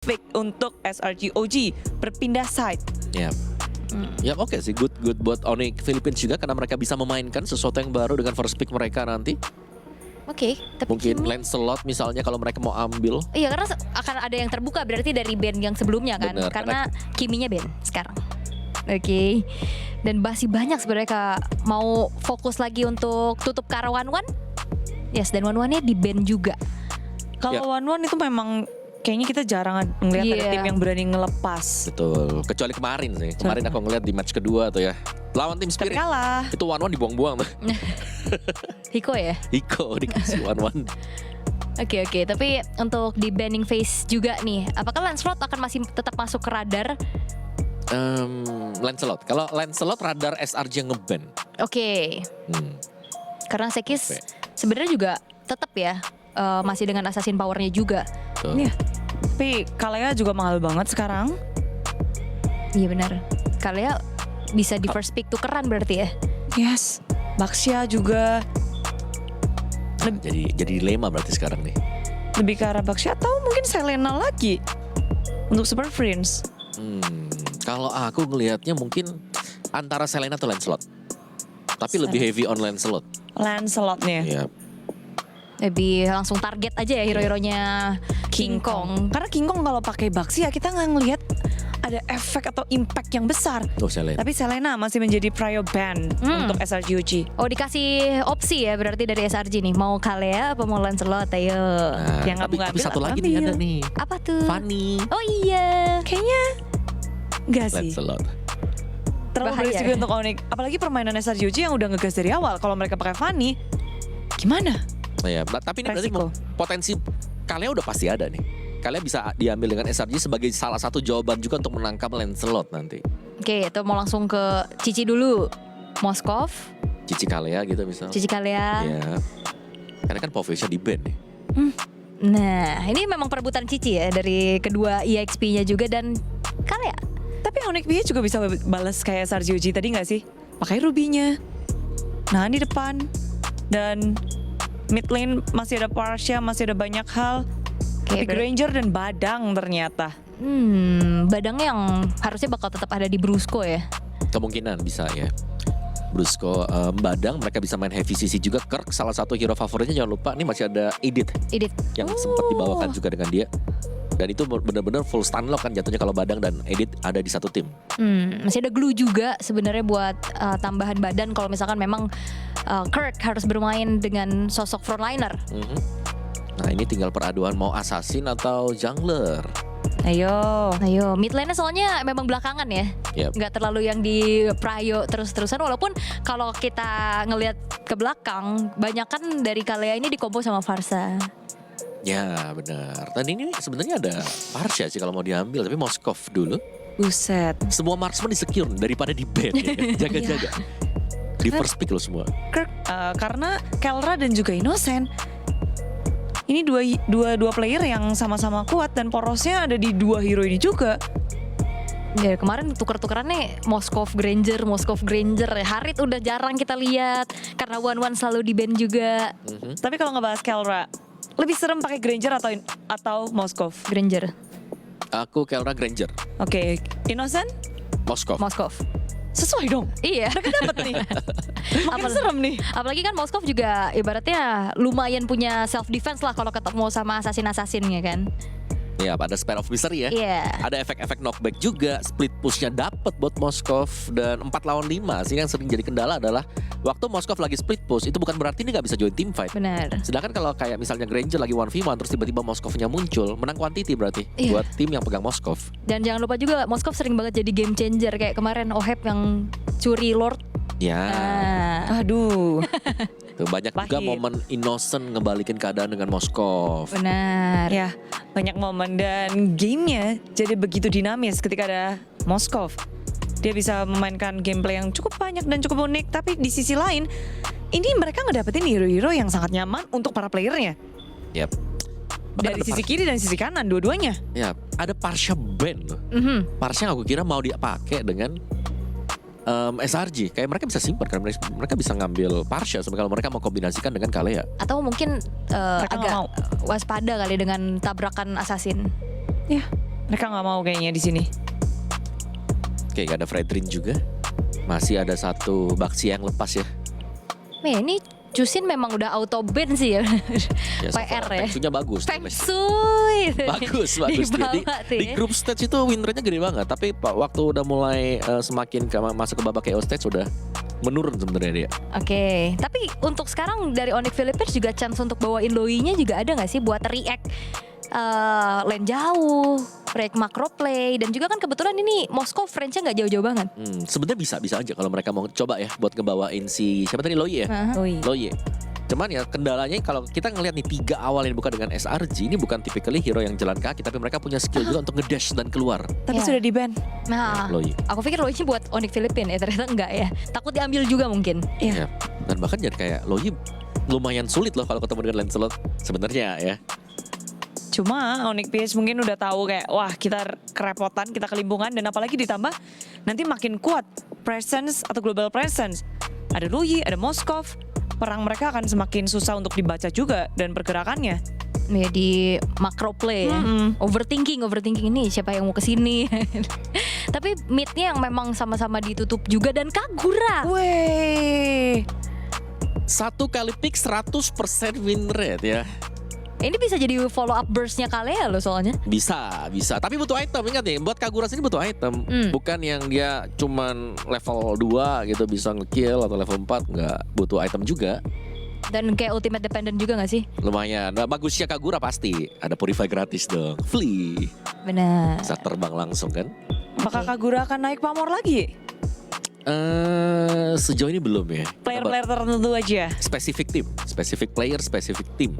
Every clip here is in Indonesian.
pick untuk SRG OG berpindah side. Ya. Ya oke sih, good buat Onyx Philippines juga karena mereka bisa memainkan sesuatu yang baru dengan first pick mereka nanti. Oke, tapi Mungkin Kimi, Lancelot misalnya kalau mereka mau ambil. iya karena akan ada yang terbuka berarti dari band yang sebelumnya kan, Bener, karena Kiminya band sekarang. Oke. Dan masih banyak sebenarnya Kak, mau fokus lagi untuk tutup ke arah One One. Yes, dan One One-nya di band juga. Kalau One itu memang kayaknya kita jarang ngelihat ada Iya. tim yang berani ngelepas. Betul. Kecuali kemarin sih. Kemarin aku ngeliat di match kedua tuh ya. Lawan tim Tapi Spirit. kalah. Itu One dibuang-buang tuh. Hiko ya. Iko dikasih One. Oke, tapi untuk di banning phase juga nih, apakah Lancelot akan masih tetap masuk ke radar? Lancelot. Kalau Lancelot radar SRG yang ngeban. Oke. Karena Sekis Oke. sebenarnya juga tetap ya masih dengan assassin powernya juga. Tuh. Iya. Tapi Kalea juga mahal banget sekarang. Iya benar. Kalian bisa di first pick tukeran berarti ya? Yes. Baxia juga Nah, jadi dilema berarti sekarang nih. lebih ke arah Baxia atau mungkin Selena lagi untuk Super Friends. Kalau aku ngelihatnya mungkin antara Selena atau Lancelot. Tapi lebih heavy on Lancelot. Lancelot-nya. Iya. Lebih langsung target aja ya hero-heronya King Kong. Karena King Kong kalau pakai Baxia kita nggak ngelihat ada efek atau impact yang besar. Tuh Selena. Tapi Selena masih menjadi prio band untuk SRG UG. Oh dikasih opsi ya berarti dari SRG nih, mau Kalea apa mau Lancelot, ayo. Nah, yang tapi ngambil satu atau lagi nih ambil. ada nih. Apa tuh? Fanny. Oh iya. Kayaknya enggak sih. Lancelot. Terlalu Bahaya berisiko ya. untuk Onyx. Apalagi permainan SRG UG yang udah ngegas dari awal. Kalau mereka pakai Fanny, gimana? Nah, ya, tapi ini berarti Resiko. potensi kalian udah pasti ada nih. Kalian bisa diambil dengan SRG sebagai salah satu jawaban juga untuk menangkap Lancelot nanti. Oke, itu mau langsung ke Cici dulu. Moskov, Cici Kalea gitu misal. Cici Kalea. Ya. Karena kan Povesha di band nih. Nah, ini memang perebutan Cici ya dari kedua EXP-nya juga dan Kalea. Tapi Onyx BH juga bisa balas kayak SRG UG tadi nggak sih? Pakai Ruby-nya. Nah di depan. Dan mid lane masih ada Parsha, masih ada banyak hal. Tapi Granger dan Badang ternyata. Badangnya yang harusnya bakal tetap ada di Brusco ya. Kemungkinan bisa ya. Brusco, Badang mereka bisa main heavy CC juga. Kirk salah satu hero favoritnya jangan lupa nih masih ada Edith Edit. yang sempat dibawakan juga dengan dia. Dan itu benar-benar full stun lock kan jatuhnya kalau Badang dan Edith ada di satu tim. Masih ada glue juga sebenarnya buat tambahan badan kalau misalkan memang Kirk harus bermain dengan sosok frontliner. Nah ini tinggal peraduan mau assassin atau jungler. Ayo, mid lane-nya soalnya memang belakangan ya. Yep. Nggak terlalu yang di prio terus-terusan. Walaupun kalau kita ngelihat ke belakang, banyakan dari Kalea ini dikombo sama Farsa. Ya benar. Dan ini sebenarnya ada Parsha sih kalau mau diambil, tapi Moskov dulu. Buset. Semua marksman di-secure daripada di ban ya. Jaga-jaga. Di first pick loh semua. Kirk karena Kelra dan juga Innocent. Ini dua player yang sama-sama kuat dan porosnya ada di dua hero ini juga. Ya kemarin tuker-tukerannya Moskov Granger. Harit udah jarang kita lihat karena One selalu di ban juga. Tapi kalau ngebahas Kelra, lebih serem pakai Granger atau Moskov? Granger, Aku Kelra Granger. Oke, Innocent? Moskov. Sesuai dong. Iya. Mereka dapat nih. Makin serem nih. Apalagi kan Moskov juga ibaratnya lumayan punya self defense lah kalau ketemu sama assassin-assassinnya kan. Ya ada spell of misery ya. Iya. Ada efek-efek knockback juga. Split pushnya dapat buat Moskov. Dan 4 lawan 5 sih yang sering jadi kendala adalah waktu Moskov lagi split push itu bukan berarti dia gak bisa join team fight. Benar. Sedangkan kalau kayak misalnya Granger lagi 1v1 terus tiba-tiba Moskovnya muncul, menang quantity berarti Iya. buat tim yang pegang Moskov. Dan jangan lupa juga Moskov sering banget jadi game changer kayak kemarin Oheb yang curi Lord. Ya. Nah, Aduh. Tuh, banyak juga Pahit. momen Innocent ngebalikin keadaan dengan Moskov. benar. Ya, banyak momen dan gamenya jadi begitu dinamis ketika ada Moskov. Dia bisa memainkan gameplay yang cukup banyak dan cukup unik. Tapi di sisi lain, ini mereka ngedapetin hero-hero yang sangat nyaman untuk para playernya. Yap. Bahkan Dari ada sisi kiri dan sisi kanan, dua-duanya. Ya, ada Parsha ban loh. Parsha yang aku kira mau dipakai dengan SRG. Kayak mereka bisa simpan karena mereka bisa ngambil Parsha kalau mereka mau kombinasikan dengan Kalea. Atau mungkin Mereka nggak agak mau. waspada kali dengan tabrakan assassin. Ya, Mereka nggak mau kayaknya di sini. Oke, gak ada Fredrin juga. Masih ada satu Baxia yang lepas ya. Ini Jusin memang udah auto ban sih ya. Ya, so PR far ya. Feng Shui-nya bagus. Feng Shui. Bagus dia. Dibawa tuh Di ya. group stage itu win rate-nya gede banget. Tapi waktu udah mulai semakin masuk ke babak KO stage udah menurun sebenarnya dia. Oke, tapi untuk sekarang dari Onyx Philippines juga chance untuk bawain Loi-nya juga ada nggak sih buat react lane jauh, react macro play, dan juga kan kebetulan ini Moskow range-nya nggak jauh-jauh banget. Sebenarnya bisa aja kalau mereka mau coba ya buat ngebawain si siapa tadi Loi ya? Loi. Cuman ya kendalanya kalau kita ngelihat nih 3 awal yang buka dengan SRG ini bukan typically hero yang jalan kaki, tapi mereka punya skill juga untuk ngedash dan keluar. Tapi Ya. sudah di ban. Nah, Loi. aku pikir Loi-nya buat Onyx Philippines, ternyata enggak ya. Takut diambil juga mungkin. Iya. Ya. Dan bahkan jadi kayak Loi lumayan sulit loh kalau ketemu dengan Lancelot sebenarnya ya. Cuma Onyx PH mungkin udah tahu kayak wah kita kerepotan, kita kelimpungan, dan apalagi ditambah nanti makin kuat presence atau global presence. Ada Loi, ada Moskov. Perang mereka akan semakin susah untuk dibaca juga dan pergerakannya. Ya di macro play ya. Overthinking ini siapa yang mau kesini. Tapi midnya yang memang sama-sama ditutup juga dan Kagura. Weh. 1 kali pick 100% win rate ya. Ini bisa jadi follow up burstnya Kalea loh soalnya. Bisa. Tapi butuh item, ingat nih. Buat Kagura sini butuh item. Bukan yang dia cuman level 2 gitu bisa nge-kill atau level 4. Nggak, butuh item juga. Dan kayak ultimate dependent juga gak sih? Lumayan. Nah, bagusnya Kagura pasti. Ada Purify gratis dong. Flee. Benar. Bisa terbang langsung kan. Apakah Kagura akan naik pamor lagi? Sejauh ini belum ya. Player-player tertentu aja. Spesifik tim. Spesifik player, spesifik tim.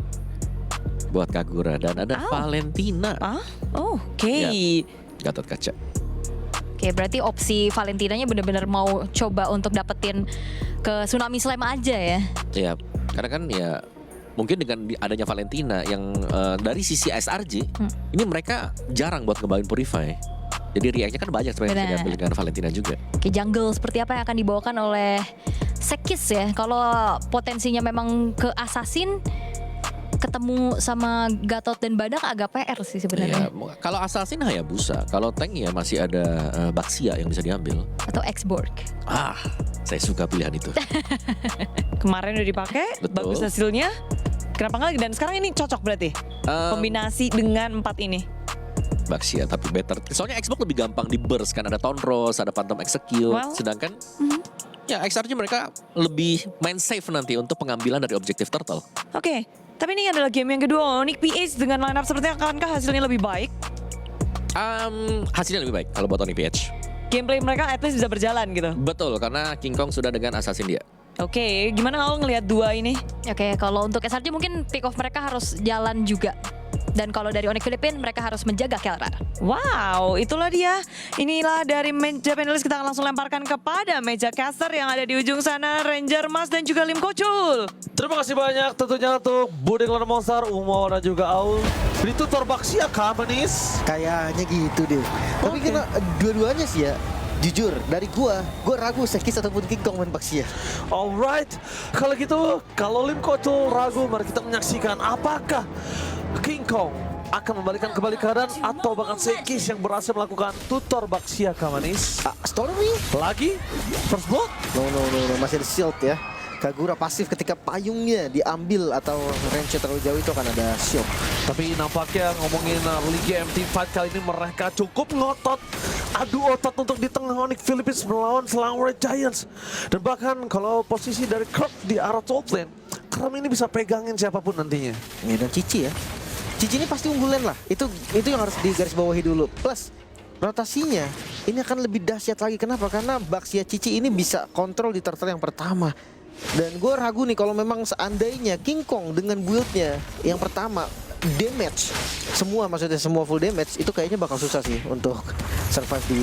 Buat Kagura. Dan ada Valentina. Oke. Gatot Kaca. Oke, berarti opsi Valentinanya benar-benar mau coba untuk dapetin ke Tsunami Slam aja ya. Ya, karena kan ya mungkin dengan adanya Valentina yang dari sisi SRG ini mereka jarang buat ngebawain Purify. Jadi react-nya kan banyak sebenarnya Benar. diambil dengan Valentina juga. Oke, jungle seperti apa yang akan dibawakan oleh Sekis ya. Kalau potensinya memang ke Assassin ketemu sama Gatot dan Badak agak PR sih Ya, sebenarnya. kalau Assassin Hayabusa, kalau tank ya masih ada Baxia yang bisa diambil. Atau X-Borg. Saya suka pilihan itu. Kemarin udah dipakai, Betul. bagus hasilnya. Kenapa nggak lagi? Dan sekarang ini cocok berarti kombinasi dengan 4 ini. Baxia tapi better. Soalnya Xbox lebih gampang di burst kan, ada Tonros, ada Phantom Execute. Well. Sedangkan ya XRG mereka lebih main safe nanti untuk pengambilan dari Objective Turtle. Oke, tapi ini adalah game yang kedua. Onyx PH dengan lineup seperti akankah hasilnya lebih baik? Hasilnya lebih baik kalau buat Onyx PH. Gameplay mereka at least bisa berjalan gitu. Betul, karena King Kong sudah dengan assassin dia. Oke, gimana kalau ngelihat 2 ini? Oke, kalau untuk SRG mungkin pick off mereka harus jalan juga. Dan kalau dari Onyx Philippines mereka harus menjaga Kelra. Wow, itulah dia. Inilah dari meja panelis, kita akan langsung lemparkan kepada meja caster yang ada di ujung sana, Ranger Mas dan juga Lim Kocul. Terima kasih banyak tentunya untuk Budek Lana Monster, Umo dan juga Aul. Beli tutor Baxia kah manis? Kayaknya gitu deh. Tapi kena dua-duanya sih ya. Jujur, dari gua ragu Sekis ataupun King Kong main Baxia. Alright, kalau gitu, kalau Lim Kocul ragu, mari kita menyaksikan apakah King Kong akan membalikan kembali keadaan atau bahkan Sekis yang berhasil melakukan tutor Baxia kah manis? Stormy? Lagi, first blood. No, masih ada shield ya. Kagura pasif ketika payungnya diambil atau range terlalu jauh itu akan ada shield. Tapi nampaknya ngomongin Liga MT Fight kali ini mereka cukup ngotot. Adu otot untuk di tengah Onyx Philippines melawan Selangor Giants. Dan bahkan kalau posisi dari Kirk di arah top lane, Kram ini bisa pegangin siapapun nantinya. Ya, dan Cici ya. Cici ini pasti unggulan lah. Itu yang harus digarisbawahi dulu. Plus rotasinya ini akan lebih dahsyat lagi. Kenapa? Karena Baxia Cici ini bisa kontrol di turtle yang pertama. Dan gue ragu nih kalau memang seandainya King Kong dengan build-nya yang pertama damage maksudnya semua full damage, itu kayaknya bakal susah sih untuk survive di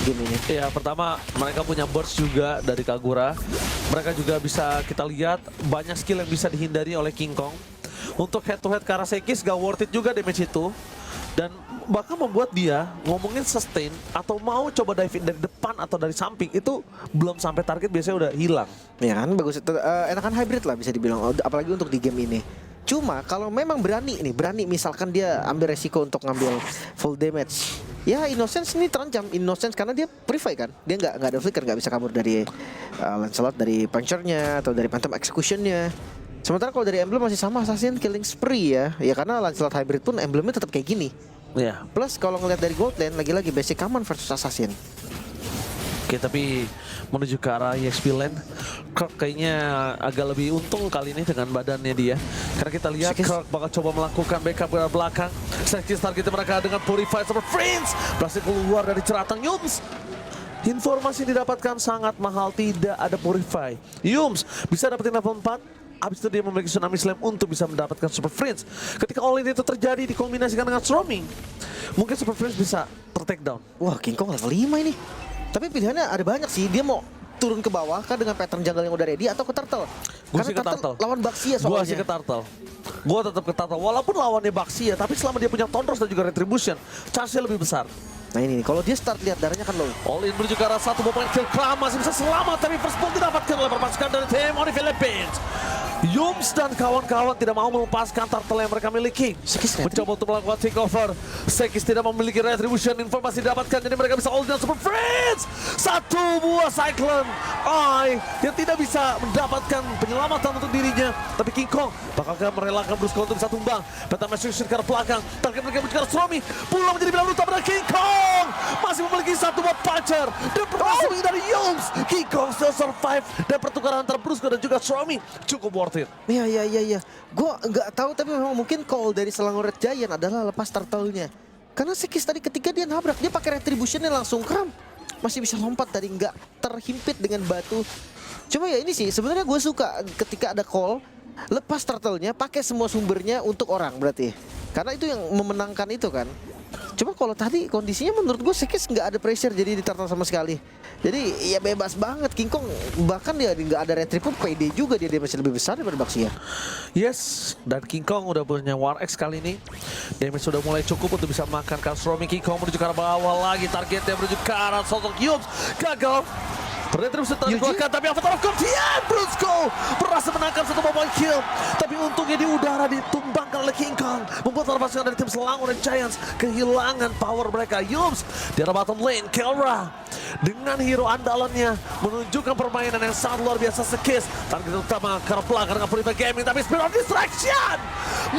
game ini. Ya, pertama mereka punya burst juga dari Kagura. Mereka juga bisa kita lihat banyak skill yang bisa dihindari oleh King Kong. Untuk head to head ke arah Sekis gak worth it juga damage itu. Dan bahkan membuat dia ngomongin sustain atau mau coba dive in dari depan atau dari samping itu belum sampai target biasanya udah hilang. Ya kan bagus, enakan hybrid lah bisa dibilang, apalagi untuk di game ini. Cuma kalau memang berani misalkan dia ambil resiko untuk ngambil full damage, ya Innocence ini terancam. Innocence karena dia Purify kan, dia nggak ada flicker, nggak bisa kabur dari Lancelot, dari Puncture-nya atau dari Phantom Execution-nya. Sementara kalau dari Emblem masih sama Assassin Killing Spree ya karena Lancelot Hybrid pun emblemnya tetap kayak gini. Ya. Plus kalau ngelihat dari Gold Lane, lagi-lagi basic common versus Assassin. Oke, tapi menuju ke arah EXP lane, Kirk kayaknya agak lebih untung kali ini dengan badannya dia. Karena kita lihat Kirk bakal coba melakukan backup ke belakang. Sekis targetnya mereka dengan Purify sama Friends. Berhasil keluar dari ceratang Yums. Informasi didapatkan sangat mahal, tidak ada Purify. Yums bisa dapetin level 4. Abis itu dia memiliki Tsunami Slam untuk bisa mendapatkan Super Friends. Ketika all in itu terjadi dikombinasikan dengan Storming, mungkin Super Friends bisa ter-take down. Wah, King Kong level 5 ini. Tapi pilihannya ada banyak sih. Dia mau turun ke bawah kan dengan pattern jungle yang udah ready atau ke Turtle. Gua sih ke Turtle. Lawan Baxia soalnya. Gua sih ke Turtle. Gua tetap ke Turtle. Walaupun lawannya Baxia, tapi selama dia punya Thunders dan juga Retribution, chance-nya lebih besar. Nah ini kalau dia start lihat darahnya kan low. All in menuju ke arah 1 poin kill. Kram masih bisa selamat, tapi first blood didapatkan oleh pasukan dari tim Onyx Philippines. Yums dan kawan-kawan tidak mau melepaskan turtle yang mereka miliki. Sekis mencoba untuk melakukan takeover. Sekis tidak memiliki retribution, informasi didapatkan, jadi mereka bisa all in dan Super Friends. Satu buah Cyclone Eye yang tidak bisa mendapatkan penyelamatan untuk dirinya. Tapi King Kong bakalan merelakan Brusco untuk bisa tumbang. Peta Message ke arah belakang. Target mereka menuju ke arah Stromy. Pulang menjadi bilang luta pada King Kong. Masih memiliki satu buah puncher. Dan berhasil dari Yums. King Kong still survive. Dan pertukaran antara Brusco dan juga Stromy cukup worth it. Iya. Gue nggak tahu tapi memang mungkin call dari Selangor Red Giant adalah lepas turtle-nya. Karena Sekis tadi ketika dia nabrak, dia pakai retribution-nya langsung kram. Masih bisa lompat tadi, nggak terhimpit dengan batu. Cuma ya ini sih, sebenarnya gue suka ketika ada call, lepas turtle-nya, pakai semua sumbernya untuk orang berarti. Karena itu yang memenangkan itu kan. Cuma kalau tadi kondisinya menurut gue Sekis nggak ada pressure jadi di turtle sama sekali. Jadi ya bebas banget King Kong, bahkan dia nggak ada retri pun PD juga, dia masih lebih besar daripada Baxia. Yes, dan King Kong udah punya War X kali ini. Damage sudah mulai cukup untuk bisa makan Stromy. King Kong menuju ke arah bawah lagi, targetnya menuju ke arah sosok Yums. Gagal. Retribusi terkeluarkan, tapi Avatar of God, Brusco berhasil menangkap satu point kill. Tapi untungnya di udara ditumbangkan oleh King Kong, membuat pasukan dari tim Selangor dan Giants kehilangan power mereka. Yums di arah bottom lane, Kelra dengan hero andalannya menunjukkan permainan yang sangat luar biasa. Sekis target utama ke arah belakang dengan Purify Gaming, tapi Spirit of Distraction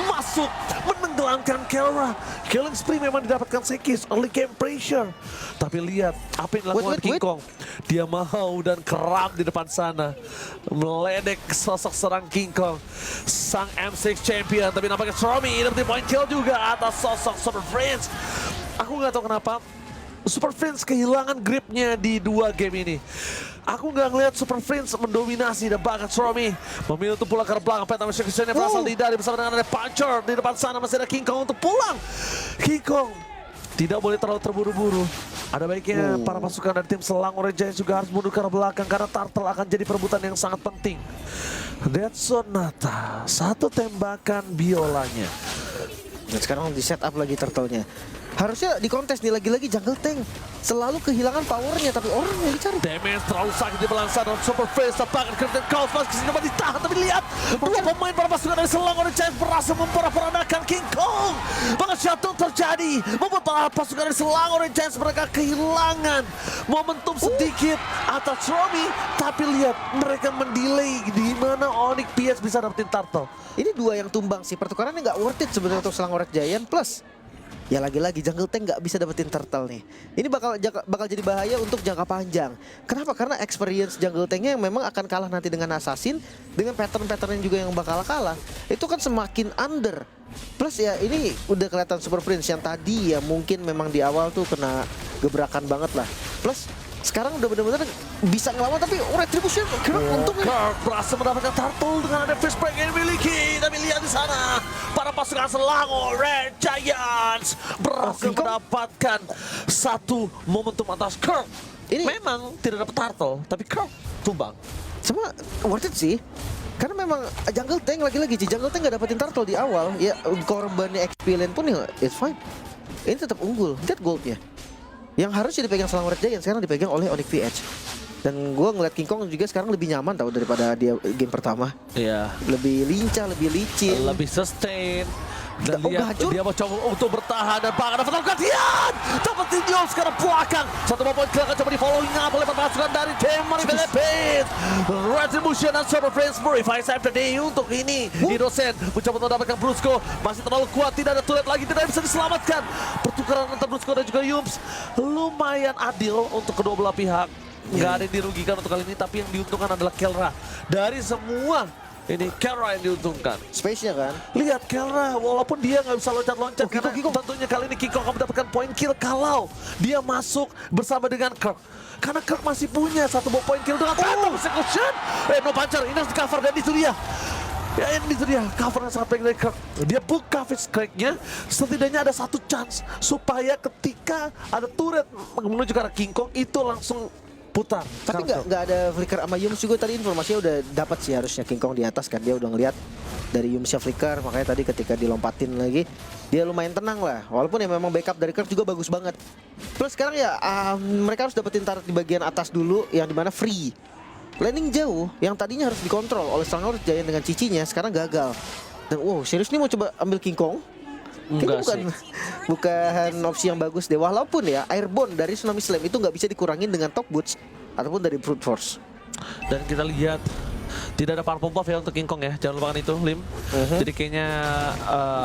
masuk menenggelamkan Kelra. Killing spree memang didapatkan Sekis, early game pressure. Tapi lihat apa yang dilakukan King Kong. Dia mau dan keram di depan sana, meledek sosok serang King Kong, sang M6 champion. Tapi nampaknya Stromy dapat point kill juga atas sosok Super Friends. Aku nggak tahu kenapa Super Friends kehilangan gripnya di dua game ini. Aku nggak ngelihat Super Friends mendominasi dan bahkan Stromy memilih untuk pulang ke belakang. Peta Message-nya berasal dari bersama dengan ada Puncher. Di depan sana masih ada King Kong untuk pulang. King Kong tidak boleh terlalu terburu-buru. Ada baiknya para pasukan dari tim Selangor Giants juga harus mundur ke arah belakang karena Turtle akan jadi perebutan yang sangat penting. Dead Sonata, satu tembakan biolanya. Dan sekarang di setup lagi turtle-nya. Harusnya di kontes nih lagi-lagi jungle tank. Selalu kehilangan powernya tapi orang yang dicari. Damage terlalu sakit di belakang sana. Super Face tampakan Curtain Calls masih coba ditahan, tapi lihat dua pemain para pasukan dari Selangor Giants berhasil memporak-porandakan King Kong. Bahkan shutdown terjadi membuat para pasukan dari Selangor Giants mereka kehilangan momentum sedikit atas Stromy, tapi lihat mereka mendelay di mana Onyx PS bisa dapetin Turtle. Ini dua yang tumbang sih, pertukarannya nggak worth it sebenarnya untuk Selangor Red Giant. Plus ya lagi-lagi jungle tank nggak bisa dapetin turtle nih. Ini bakal jadi bahaya untuk jangka panjang. Kenapa? Karena experience jungle tanknya yang memang akan kalah nanti dengan assassin, dengan pattern-pattern juga yang bakal kalah. Itu kan semakin under. Plus ya ini udah kelihatan Super Prince yang tadi ya mungkin memang di awal tuh kena gebrakan banget lah. Plus sekarang udah bener-bener bisa ngelawan tapi retribution untungnya. Kirk berhasil mendapatkan turtle dengan ada fish break yang dimiliki. Tapi lihat di sana para pasukan Selangor Red Giants berhasil mendapatkan satu momentum atas Kirk. Ini memang tidak dapat turtle tapi Kirk tumbang. Cuma worth it sih. Karena memang jungle tank lagi-lagi jungle tank gak dapetin turtle di awal. Ya korbannya XP lane pun ya it's fine. Ini tetap unggul. Lihat goldnya. Yang harusnya dipegang Selangor Red Giant sekarang dipegang oleh Onyx VH. Dan gue ngeliat King Kong juga sekarang lebih nyaman tau daripada dia game pertama. Iya. Lebih lincah, lebih licin. Lebih sustain. Dan Oh, gacor. dia mencoba untuk bertahan dan bahkan dapat gantian. Dapetin Yul sekarang belakang. 1 poin kill akan coba di following up oleh pasukan dari tim Philippines. Retribution dan Super Friends Purify after day untuk ini. Innocent mencoba untuk mendapatkan Brusco. Masih terlalu kuat, tidak ada turret lagi, tidak bisa diselamatkan. Pertukaran antara Brusco dan juga Yums lumayan adil untuk kedua belah pihak. Nggak ada yang dirugikan untuk kali ini, tapi yang diuntungkan adalah Kelra. Dari semua ini Kelra yang diuntungkan. Space-nya kan. Lihat Kelra, walaupun dia nggak bisa loncat-loncat, Oh, karena King Kong. tentunya kali ini King Kong akan mendapatkan poin kill kalau dia masuk bersama dengan Kirk. Karena Kirk masih punya 1 poin kill dengan Phantom Execution. No puncher, ini harus di cover dan itu dia. Ya ini itu dia, cover yang sangat baik dari Kirk. Dia buka face crack-nya, setidaknya ada 1 chance supaya ketika ada turret menuju ke arah King Kong itu langsung putar. Tapi nggak ada flicker sama Yums juga tadi informasinya udah dapat sih harusnya King Kong di atas kan. Dia udah ngeliat dari Yumsnya flicker, makanya tadi ketika dilompatin lagi dia lumayan tenang lah. Walaupun ya memang backup dari Kirk juga bagus banget. Plus sekarang ya mereka harus dapetin turret di bagian atas dulu yang dimana free. Landing jauh yang tadinya harus dikontrol oleh Strangler Giant dengan cicinya sekarang gagal. Dan wow, serius nih mau coba ambil King Kong? Kayaknya bukan opsi yang bagus deh. Walaupun ya Airborne dari Tsunami Slam itu nggak bisa dikurangin dengan Top Boots ataupun dari Brute Force. Dan kita lihat tidak ada purple buff ya untuk King Kong ya, jangan lupakan itu Lim. Jadi kayaknya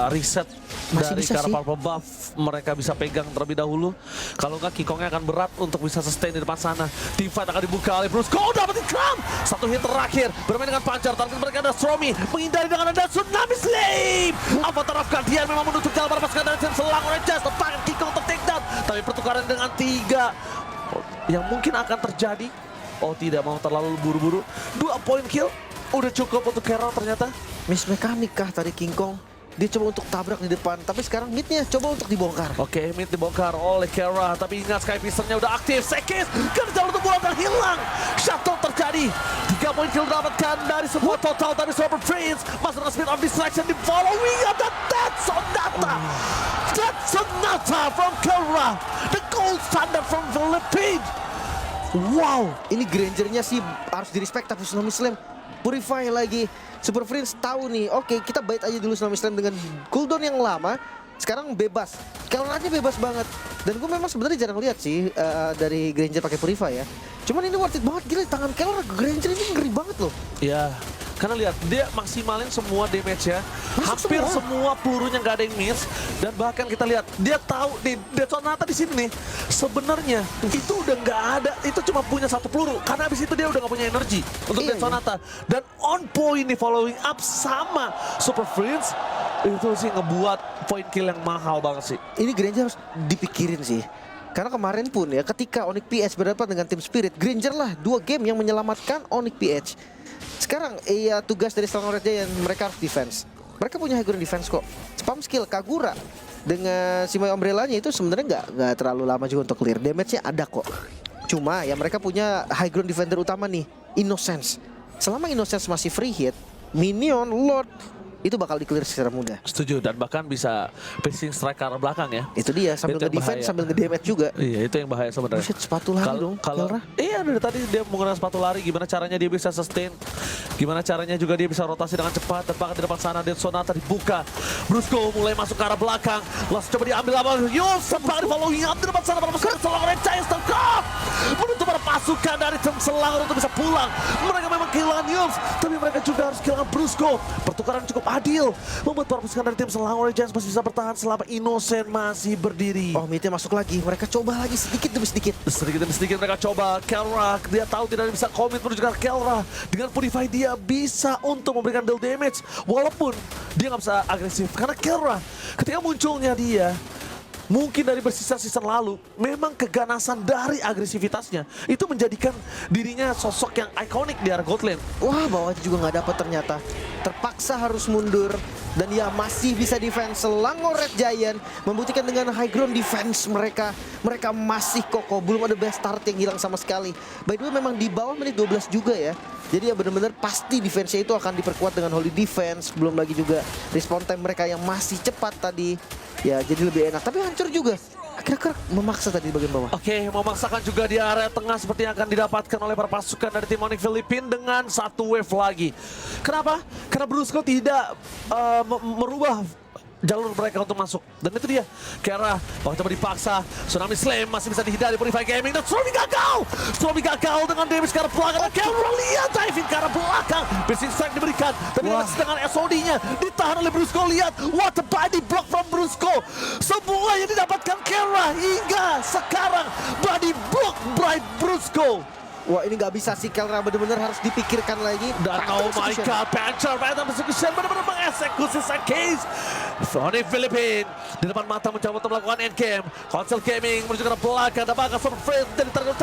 reset Masih dari bisa cara sih. purple buff mereka bisa pegang terlebih dahulu. Kalau nggak King Kongnya akan berat untuk bisa sustain di depan sana. Team fight akan dibuka oleh Bruce. Go dapetin Cram. 1 hit terakhir bermain dengan pancar. Target mereka ada Stromy menghindari dengan ada Tsunami Slave. Avatar of Guardian memang menutup jalan para pasukan dari tim Selang Oranges. Tepakan King Kong take down. Tapi pertukaran dengan 3 yang mungkin akan terjadi. Oh tidak mau terlalu buru-buru. 2 poin kill udah cukup untuk Carol ternyata. Miss mekanik kah tadi King Kong? Dia coba untuk tabrak di depan, tapi sekarang midnya coba untuk dibongkar. Oke, mid dibongkar oleh Kara, tapi ingat Sky Pistonnya udah aktif. Sekis kerja untuk bola dan hilang. Shuttle terjadi. 3 poin kill dapatkan dari semua total dari Super Prince. Masuk dengan speed of distraction di following up dan Dead Sonata. Dead Sonata from Kara. The gold standard from Philippines. Wow. Ini Grangernya sih harus direspect, tapi Tsunami Slam Purify lagi. Super Prince tahu nih, oke kita bait aja dulu Tsunami Slam dengan cooldown yang lama. Sekarang bebas, Kelranya bebas banget. Dan gue memang sebenarnya jarang lihat sih dari Granger pakai Purify ya. Cuman ini worth it banget, gila tangan Kelra Granger ini ngeri banget loh. Ya, karena lihat dia maksimalin semua damage-nya. Masuk Hampir semua. semua pelurunya nggak ada yang miss. Dan bahkan kita lihat dia tahu nih Dead Sonata di sini nih sebenarnya itu udah nggak ada, itu cuma punya 1 peluru. Karena abis itu dia udah nggak punya energi untuk Iya, Dead Sonata. Dan on point nih following up sama Super Prince itu sih ngebuat point kill yang mahal banget sih. Ini Granger harus dipikirin sih. Karena kemarin pun ya ketika Onyx PH berhadapan dengan tim Spirit, Granger lah 2 game yang menyelamatkan Onyx PH. Sekarang ya tugas dari Strong Red Giant, mereka harus defense. Mereka punya high ground defense kok. Spam skill Kagura dengan Shimai Umbrella-nya itu sebenarnya nggak terlalu lama juga untuk clear. Damage-nya ada kok. Cuma ya mereka punya high ground defender utama nih, Innocence. Selama Innocence masih free hit, Minion, Lord itu bakal di-clear secara mudah. Setuju, dan bahkan bisa facing strike ke arah belakang ya. Itu dia, sambil Itu yang nge-defense, bahaya. sambil nge-damage juga. Iya, itu yang bahaya sebenarnya. Buset, sepatu lari dong, Kalau Kelra. iya dari tadi dia menggunakan sepatu lari, gimana caranya dia bisa sustain, gimana caranya juga dia bisa rotasi dengan cepat. Dan bahkan di depan sana Dead Sonata dibuka. Brusco mulai masuk ke arah belakang, langsung coba diambil apa? Yus, sempat di following up di depan sana para pasukan Selang Orange Giants terkap menutup para pasukan dari tim Selang untuk bisa pulang. Mereka memang kehilangan Yus, tapi mereka juga harus kehilangan Brusco. Pertukaran cukup adil, membuat para pasukan dari tim Selang Orange Giants masih bisa bertahan selama Innocent masih berdiri. Oh, midnya masuk lagi. Mereka coba lagi sedikit demi sedikit. Sedikit demi sedikit mereka coba. Kelra, dia tahu tidak bisa komit menuju ke Kelra. Dengan Purify dia bisa untuk memberikan deal damage. Walaupun dia nggak bisa agresif. Karena Kelra ketika munculnya dia, mungkin dari bersisa season lalu, memang keganasan dari agresivitasnya itu menjadikan dirinya sosok yang ikonik di area Gold Lane. Wah, bawahnya juga nggak dapat ternyata. Terpaksa harus mundur. Dan ya masih bisa defense. Selangor Red Giant membuktikan dengan high ground defense mereka. Mereka masih kokoh. Belum ada best start yang hilang sama sekali. By the way memang di bawah menit 12 juga ya. Jadi ya benar-benar pasti defense-nya itu akan diperkuat dengan holy defense. Belum lagi juga respawn time mereka yang masih cepat tadi. Ya jadi lebih enak. Tapi hancur juga. Akhirnya memaksa tadi di bagian bawah. Oke, memaksakan juga di area tengah seperti yang akan didapatkan oleh para pasukan dari tim Onyx Philippines dengan satu wave lagi. Kenapa? Karena Brusco tidak merubah jalur mereka untuk masuk. Dan itu dia. Kera waktu coba dipaksa. Tsunami Slam masih bisa dihindari Purify Gaming. Dan Tsunami gagal! Tsunami gagal dengan damage ke arah belakang. Dan Kera lihat diving ke arah belakang. Piercing Strike diberikan. Tapi dengan SOD-nya ditahan oleh Brusco. Lihat. What a body block from Brusco. Semua yang didapatkan Kera hingga sekarang. Body block by Brusco. Wah, ini nggak bisa sih, Kelra bener-bener harus dipikirkan lagi. Dan oh my god, Phantom Execution benar-benar mengeksekusi sang case. Onyx Philippines di depan mata mencoba untuk melakukan endgame. Console Gaming menuju ke belakang. Apakah Super Friend dari target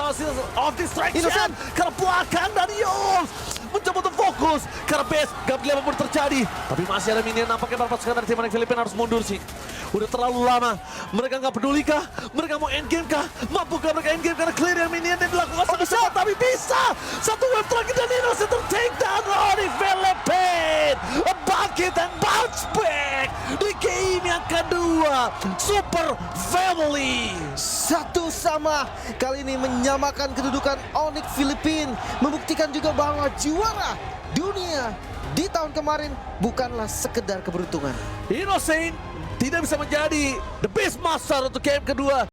of distraction ke belakang dari Yos. Mencoba untuk fokus karena base gak boleh apapun terjadi. Tapi masih ada minion, nampaknya para pasukan dari tim Onyx Philippines harus mundur sih. Udah terlalu lama. Mereka nggak peduli kah? Mereka mau endgame kah? Mampukah mereka endgame karena clear yang minion dan dilakukan sangat cepat? Tapi bisa! Satu wave terakhir dan Innocent take down Onyx Philippines! A bucket and bounce back! Di game yang kedua, Super Family! 1-1 kali ini menyamakan kedudukan Onyx Philippines. Membuktikan juga bahwa juara dunia di tahun kemarin bukanlah sekedar keberuntungan. Innocent tidak bisa menjadi the best master untuk game kedua.